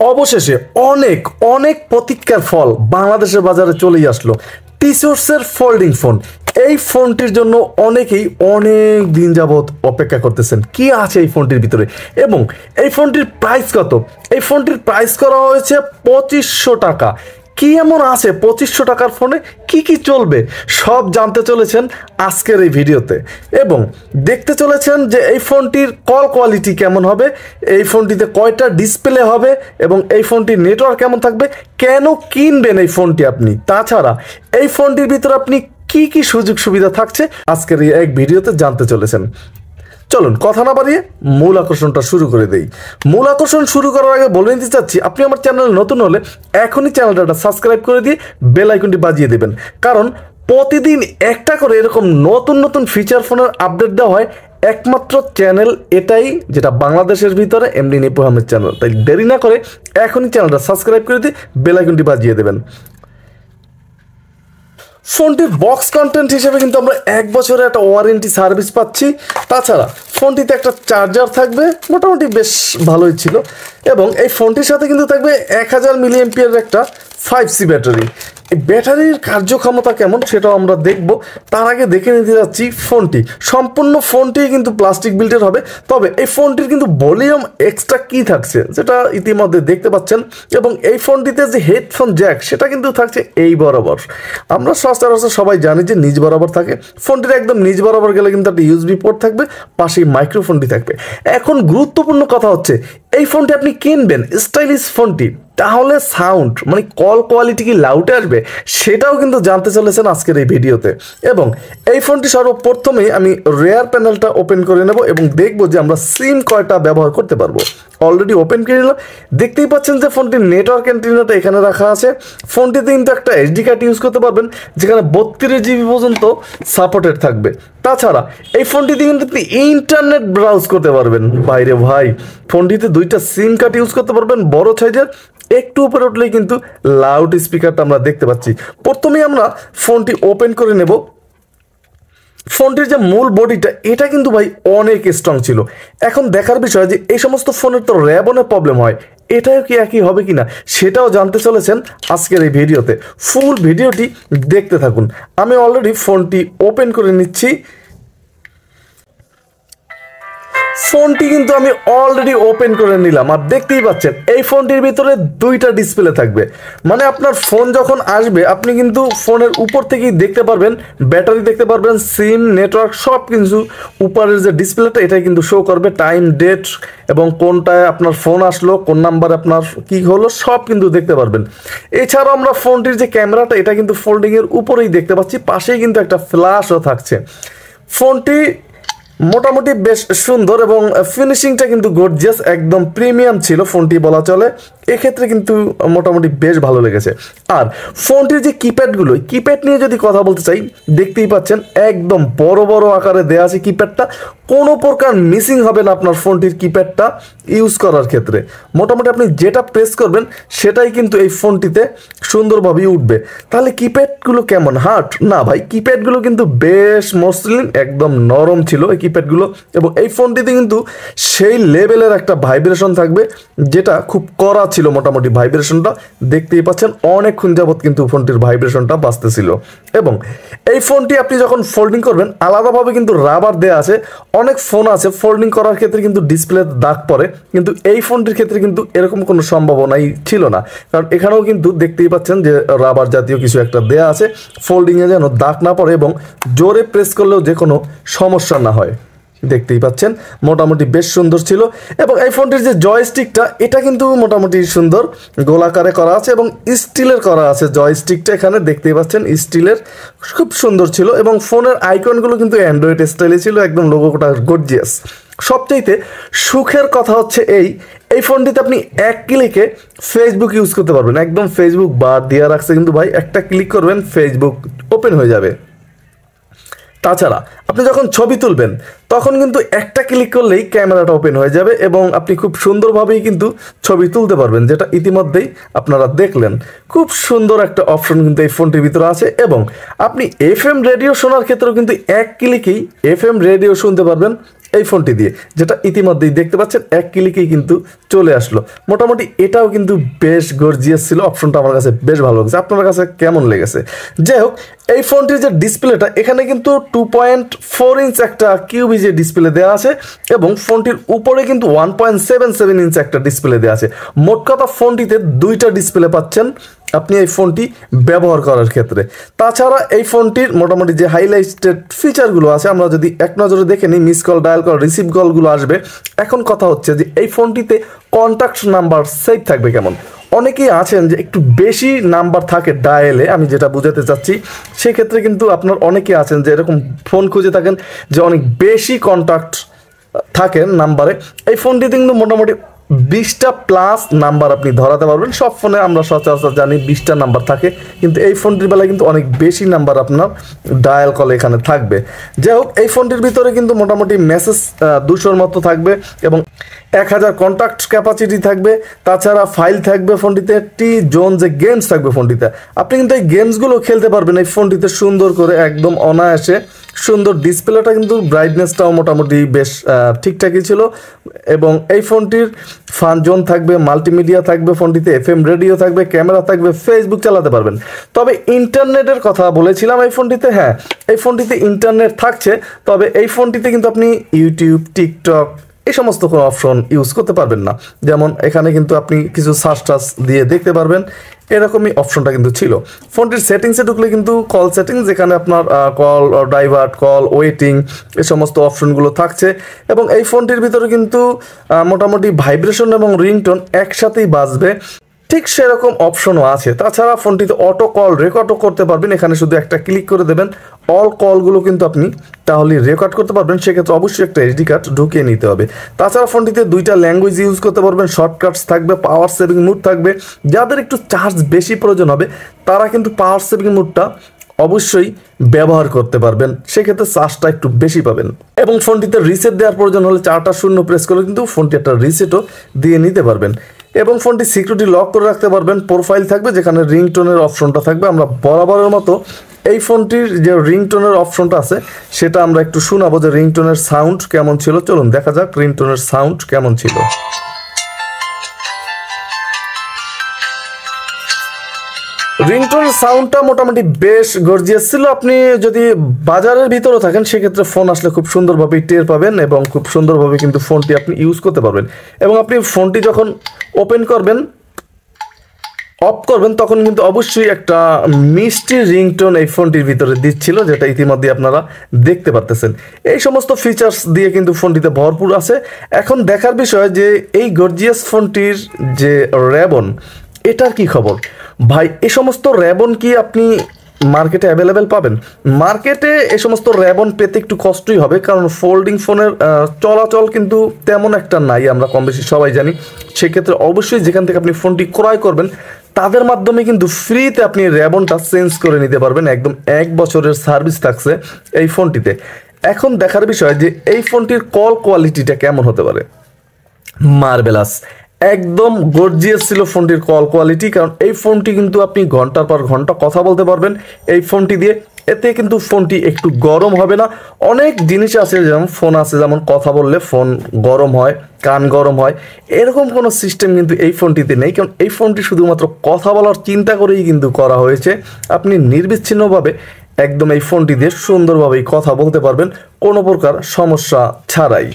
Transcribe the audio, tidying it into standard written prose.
অবশেষে অনেক অনেক প্রতীক্ষার ফল বাংলাদেশের বাজারে চলেই আসলো। টিসোর্সের ফোল্ডিং ফোন। এই ফোনটির জন্য অনেকেই অনেক দিন যাবৎ অপেক্ষা করতেছেন কি আছে এই ফোনটির ভিতরে এবং এই ফোনটির প্রাইস কত। এই ফোনটির প্রাইস করা হয়েছে 2500 টাকা। কি এমন আছে 2500 টাকার ফোনে, কি কি চলবে সব জানতে চলেছেন আজকের এই ভিডিওতে এবং দেখতে চলেছেন যে এই ফোনটির কল কোয়ালিটি কেমন হবে, এই ফোনটিতে কয়টা ডিসপ্লে হবে এবং এই ফোনটির নেটওয়ার্ক কেমন থাকবে, কেন কিনবেন এই ফোনটি আপনি, তাছাড়া এই ফোনটির ভিতরে আপনি কি কি সুযোগ সুবিধা থাকছে আজকের এই এক ভিডিওতে জানতে চলেছেন। চলুন কথা না বাড়িয়ে মূল আকর্ষণটা শুরু করে দেই। মূল আকর্ষণ শুরু করার আগে বলে নিতে চাচ্ছি, আপনি আমার চ্যানেলে নতুন হলে এখনই চ্যানেলটা সাবস্ক্রাইব করে দিয়ে বেল আইকনটি বাজিয়ে দেবেন, কারণ প্রতিদিন একটা করে এরকম নতুন নতুন ফিচার ফোনের আপডেট দেওয়া হয় একমাত্র চ্যানেল এটাই, যেটা বাংলাদেশের ভিতরে এমডি নিপু আহমেদ চ্যানেল। তাই দেরি না করে এখনই চ্যানেলটা সাবস্ক্রাইব করে দিয়ে বেল আইকনটি বাজিয়ে দেবেন। ফোনটির বক্স কন্টেন্ট হিসেবে কিন্তু আমরা 1 বছরের একটা ওয়ারেন্টি সার্ভিস পাচ্ছি। তাছাড়া ফোনটিতে একটা চার্জার থাকবে, মোটামুটি বেশ ভালোই ছিল, এবং এই ফোনটির সাথে কিন্তু থাকবে 1000 মিলিঅ্যাম্পিয়ারের একটা 5C ব্যাটারি। এই ব্যাটারির কার্যক্ষমতা কেমন সেটাও আমরা দেখব। তার আগে দেখে নিতে যাচ্ছি ফোনটি। সম্পূর্ণ ফোনটি কিন্তু প্লাস্টিক বিল্টের হবে, তবে এই ফোনটির কিন্তু ভলিউম এক্সট্রা কি থাকছে যেটা ইতিমধ্যে দেখতে পাচ্ছেন, এবং এই ফোনটিতে যে হেডফোন জ্যাক সেটা কিন্তু থাকছে এই বরাবর। আমরা সচরাচর সবাই জানি যে নিচ বরাবর থাকে, ফোনটির একদম নিচ বরাবর গেলে কিন্তু একটা ইউএসবি পোর্ট থাকবে, পাশেই মাইক্রোফোনটি থাকবে। এখন গুরুত্বপূর্ণ কথা হচ্ছে, এই ফোনটি আপনি কিনবেন স্টাইলিশ ফোনটি, তাহলে সাউন্ড মানে কল কোয়ালিটি কি লাউডে আসবে সেটাও কিন্তু জানতে চলেছেন আজকের এই ভিডিওতে। এবং এই ফোনটি সর্বপ্রথমেই আমি রেয়ার প্যানেলটা ওপেন করে নেব এবং দেখব যে আমরা সিম কয়টা ব্যবহার করতে পারবো। অলরেডি ওপেন করে নিলাম, দেখতেই পাচ্ছেন যে ফোনটির নেটওয়ার্ক অ্যান্টেনাটা এখানে রাখা আছে। ফোনটিতে কিন্তু একটা এইচডি কার্ড ইউজ করতে পারবেন, যেখানে 32 জিবি পর্যন্ত সাপোর্টেড থাকবে। তাছাড়া এই ফোনটিতে কিন্তু আপনি ইন্টারনেট ব্রাউজ করতে পারবেন। বাইরে ভাই, ফোনটিতে 2টা সিম কার্ড ইউজ করতে পারবেন বড় সাইজের। একটু উপরে উঠলেই কিন্তু লাউড স্পিকারটা আমরা দেখতে পাচ্ছি। প্রথমেই আমরা ফোনটি ওপেন করে নেব। ফোনটির যে মূল বডিটা এটা কিন্তু ভাই অনেক স্ট্রং ছিল। এখন দেখার বিষয় যে এই সমস্ত ফোনের তো র্যাবনের প্রবলেম হয়, এটাও কি একই হবে কিনা সেটাও জানতে চলেছেন আজকের এই ভিডিওতে। ফুল ভিডিওটি দেখতে থাকুন। আমি অলরেডি ফোনটি ওপেন করে নিচ্ছি। ফোনটি কিন্তু আমি অলরেডি ওপেন করে নিলাম, আর দেখতেই পাচ্ছেন এই ফোনটির ভিতরে 2টা ডিসপ্লে থাকবে। মানে আপনার ফোন যখন আসবে আপনি কিন্তু ফোনের উপর থেকেই দেখতে পারবেন, ব্যাটারি দেখতে পারবেন, সিম, নেটওয়ার্ক সব কিছু উপরের যে ডিসপ্লেটা এটাই কিন্তু শো করবে, টাইম, ডেট এবং কোনটায় আপনার ফোন আসলো, কোন নাম্বারে আপনার কি হলো সব কিন্তু দেখতে পারবেন। এছাড়াও আমরা ফোনটির যে ক্যামেরাটা এটা কিন্তু ফোল্ডিংয়ের উপরেই দেখতে পাচ্ছি, পাশেই কিন্তু একটা ফ্ল্যাশও থাকছে। ফোনটি মোটামুটি বেশ সুন্দর এবং ফিনিশিংটা কিন্তু গর্জিয়াস, একদম প্রিমিয়াম ছিল ফোনটি বলা চলে। এক্ষেত্রে কিন্তু মোটামুটি বেশ ভালো লেগেছে। আর ফোনটির যে কিপ্যাডগুলো, কিপ্যাড নিয়ে যদি কথা বলতে চাই, দেখতেই পাচ্ছেন একদম বড় বড় আকারে দেওয়া আছে কিপ্যাডটা, কোনো প্রকার মিসিং হবে না আপনার ফোনটির কিপ্যাডটা ইউজ করার ক্ষেত্রে। মোটামুটি আপনি যেটা প্রেস করবেন সেটাই কিন্তু এই ফোনটিতে সুন্দরভাবেই উঠবে। তাহলে কিপ্যাডগুলো কেমন, হার্ড না ভাই, কিপ্যাডগুলো কিন্তু বেশ মসৃণ, একদম নরম ছিল এই কিপ্যাডগুলো, এবং এই ফোনটিতে কিন্তু সেই লেভেলের একটা ভাইব্রেশন থাকবে যেটা খুব কড়া ছিল। মোটামুটি ভাইব্রেশনটা দেখতেই পাচ্ছেন অনেকক্ষণ যাবত কিন্তু ফোনটির ভাইব্রেশনটা বাজতেছিল। এবং এই ফোনটি আপনি যখন ফোল্ডিং করবেন আলাদাভাবে কিন্তু রাবার দেওয়া আছে। অনেক ফোন আছে ফোল্ডিং করার ক্ষেত্রে কিন্তু ডিসপ্লে দাগ পড়ে, কিন্তু এই ফোনটির ক্ষেত্রে কিন্তু এরকম কোনো সম্ভাবনাই ছিল না, কারণ এখানেও কিন্তু দেখতেই পাচ্ছেন যে রাবার জাতীয় কিছু একটা দেয়া আছে, ফোল্ডিংয়ে যেন দাগ না পড়ে এবং জোরে প্রেস করলেও যে কোনো সমস্যা না হয়। দেখতেই পাচ্ছেন মোটামুটি বেশ সুন্দর ছিল। এবং এই ফোনটির যে জয়স্টিকটা এটা কিন্তু মোটামুটি সুন্দর গোলাকারে করা আছে এবং স্টিলের করা আছে জয়স্টিকটা, এখানে দেখতেই পাচ্ছেন স্টিলের, খুব সুন্দর ছিল। এবং ফোনের আইকনগুলো কিন্তু অ্যান্ড্রয়েড স্টাইলে ছিল, একদম লোগোটা গর্জিয়াস। সবচাইতে সুখের কথা হচ্ছে এই ফোনটিতে আপনি এক ক্লিকে ফেসবুক ইউজ করতে পারবেন, একদম ফেসবুক বার দিয়ে রাখছে কিন্তু ভাই, একটা ক্লিক করবেন ফেসবুক ওপেন হয়ে যাবে। তাছাড়া আপনি যখন ছবি তুলবেন তখন কিন্তু একটা ক্লিক করলেই ক্যামেরাটা ওপেন হয়ে যাবে এবং আপনি খুব সুন্দরভাবেই কিন্তু ছবি তুলতে পারবেন, যেটা ইতিমধ্যেই আপনারা দেখলেন। খুব সুন্দর একটা অপশন কিন্তু এই ফোনটির ভিতরে আছে। এবং আপনি এফএম রেডিও শোনার ক্ষেত্রেও কিন্তু এক ক্লিকেই এফএম রেডিও শুনতে পারবেন। এই ফোনটি দিয়ে, যেটা ইতিমধ্যেই দেখতে পাচ্ছেন এক ক্লিকেই কিন্তু চলে আসলো। মোটামুটি এটাও কিন্তু বেশ গর্জিয়াস ছিল, অপশনটা আমার কাছে বেশ ভালো লেগেছে। আপনার কাছে কেমন লেগেছে? যাই হোক, এই ফোনটির যে ডিসপ্লেটা, এখানে কিন্তু 2.4 ইঞ্চ একটা কিউবিজি ডিসপ্লে দেওয়া আছে এবং ফোনটির উপরে কিন্তু 1.77 ইঞ্চ একটা ডিসপ্লে দেওয়া আছে। মোট কথা ফোনটিতে দুইটা ডিসপ্লে পাচ্ছেন আপনি এই ফোনটি ব্যবহার করার ক্ষেত্রে। তাছাড়া এই ফোনটির মোটামুটি যে হাইলাইটেড ফিচারগুলো আছে, আমরা যদি এক নজরে দেখে নিই, miss call, dial call, receive কলগুলো আসবে। এখন কথা হচ্ছে যে এই ফোনটিতে কন্ট্যাক্ট নাম্বার সেভ থাকবে কেমন? অনেকেই আছেন যে একটু বেশি নাম্বার থাকে ডায়ালে, আমি যেটা বুঝাতে চাচ্ছি সেক্ষেত্রে কিন্তু আপনার অনেকে আছেন যে এরকম ফোন খুঁজে থাকেন যে অনেক বেশি কন্ট্যাক্ট থাকেন নাম্বারে। এই ফোনটিতে কিন্তু মোটামুটি 20টা প্লাস নাম্বার আপনি ধরাতে পারবেন। সব ফোনে আমরা সচরাচর জানি 20টা নাম্বার থাকে, কিন্তু এই ফোনটির বেলায় কিন্তু অনেক বেশি নাম্বার আপনার ডায়াল কল এখানে থাকবে। যাই হোক, এই ফোনটির ভিতরে কিন্তু মোটামুটি মেসেজ 200-র মতো থাকবে এবং 1000 কন্ট্যাক্ট ক্যাপাসিটি থাকবে। তাছাড়া ফাইল থাকবে ফোনটিতে, জোন যে গেমস থাকবে ফোনটিতে, আপনি কিন্তু এই গেমসগুলো খেলতে পারবেন এই ফোনটিতে সুন্দর করে, একদম অনায়াসে। সুন্দর ডিসপ্লেটা কিন্তু ব্রাইটনেসটাও মোটামুটি বেশ ঠিকঠাকই ছিল এবং এই ফোনটির ফান জোন থাকবে, মাল্টিমিডিয়া থাকবে ফোনটিতে, FM রেডিও থাকবে, ক্যামেরা থাকবে, ফেসবুক চালাতে পারবেন। তবে ইন্টারনেটের কথা বলেছিলাম এই ফোনটিতে, হ্যাঁ এই ফোনটিতে ইন্টারনেট থাকছে, তবে এই ফোনটিতে কিন্তু আপনি ইউটিউব, টিকটক এই সমস্ত কোনো অপশন ইউজ করতে পারবেন না। যেমন এখানে কিন্তু আপনি কিছু সার্চ টার্চ দিয়ে দেখতে পারবেন, এরকমই অপশনটা কিন্তু ছিল। ফোনটির সেটিংসে ঢুকলে কিন্তু কল সেটিংস, যেখানে আপনার কল, ডাইভার্ট কল, ওয়েটিং এই সমস্ত অপশনগুলো থাকছে এবং এই ফোনটির ভিতরে কিন্তু মোটামুটি ভাইব্রেশন এবং রিংটোন একসাথেই বাজবে, ঠিক সেরকম অপশনও আছে। তাছাড়া ফোনটিতে অটো কল রেকর্ডও করতে পারবেন, এখানে শুধু একটা ক্লিক করে দেবেন, অল কলগুলো কিন্তু আপনি তাহলে রেকর্ড করতে পারবেন। সেক্ষেত্রে অবশ্যই একটা SD কার্ড ঢুকিয়ে নিতে হবে। তাছাড়া ফোনটিতে 2টা ল্যাঙ্গুয়েজ ইউজ করতে পারবেন, শর্টকাটস থাকবে, পাওয়ার সেভিং মুড থাকবে। যাদের একটু চার্জ বেশি প্রয়োজন হবে তারা কিন্তু পাওয়ার সেভিং মুডটা অবশ্যই ব্যবহার করতে পারবেন, সেক্ষেত্রে চার্জটা একটু বেশি পাবেন। এবং ফোনটিতে রিসেট দেওয়ার প্রয়োজন হলে 4টা 0 প্রেস করে কিন্তু ফোনটি একটা রিসেটও দিয়ে নিতে পারবেন। এবং ফোনটি সিকিউরিটি লক করে রাখতে পারবেন। প্রোফাইল থাকবে যেখানে রিংটোনের অপশনটা থাকবে। আমরা বরাবরের মতো এই ফোনটির যে রিংটোনের অপশনটা আছে সেটা আমরা একটু শোনাবো যে রিংটোনের সাউন্ড কেমন ছিল। চলুন দেখা যাক রিংটোনের সাউন্ড কেমন ছিল। রিংটোনের সাউন্ডটা মোটামুটি বেশ গর্জিয়াস ছিল। আপনি যদি বাজারের ভিতরে থাকেন সেক্ষেত্রে ফোন আসলে খুব সুন্দরভাবে টের পাবেন এবং খুব সুন্দরভাবে কিন্তু ফোনটি আপনি ইউজ করতে পারবেন। এবং আপনি ফোনটি যখন ওপেন করবেন, অফ করবেন, তখন কিন্তু অবশ্যই একটা মিষ্টি রিংটোন এই ফোনটির ভিতরে দিচ্ছিল, যেটা ইতিমধ্যে আপনারা দেখতে পারতেছেন। এই সমস্ত ফিচার্স দিয়ে কিন্তু ফোনটিতে ভরপুর আছে। এখন দেখার বিষয় যে এই গর্জিয়াস ফোনটির যে র্যাবন, এটার কি খবর ভাই? এই সমস্ত র্যাবন কি আপনি মার্কেটে অ্যাভেলেবেল পাবেন? মার্কেটে এই সমস্ত র্যাবন পেতে একটু কষ্টই হবে, কারণ ফোল্ডিং ফোনের চলাচল কিন্তু তেমন একটা নাই, আমরা কম বেশি সবাই জানি। সেক্ষেত্রে অবশ্যই যেখান থেকে আপনি ফোনটি ক্রয় করবেন তাদের মাধ্যমে কিন্তু ফ্রিতে আপনি র্যাবনটা চেঞ্জ করে নিতে পারবেন। একদম 1 বছরের সার্ভিস থাকছে এই ফোনটিতে। এখন দেখার বিষয় যে এই ফোনটির কল কোয়ালিটিটা কেমন হতে পারে। মার্বেলাস, একদম গর্জিয়াস ছিল ফোনটির কল কোয়ালিটি, কারণ এই ফোনটি কিন্তু আপনি ঘন্টার পর ঘন্টা কথা বলতে পারবেন এই ফোনটি দিয়ে। এতে কিন্তু ফোনটি একটু গরম হবে না। অনেক জিনিস আছে, যেমন ফোন আছে যেমন কথা বললে ফোন গরম হয়, কান গরম হয়, এরকম কোনো সিস্টেম কিন্তু এই ফোনটিতে নেই, কারণ এই ফোনটি শুধুমাত্র কথা বলার চিন্তা করেই কিন্তু করা হয়েছে। আপনি নির্বিচ্ছিন্নভাবে একদম এই ফোনটি দিয়ে সুন্দরভাবেই কথা বলতে পারবেন কোনো প্রকার সমস্যা ছাড়াই।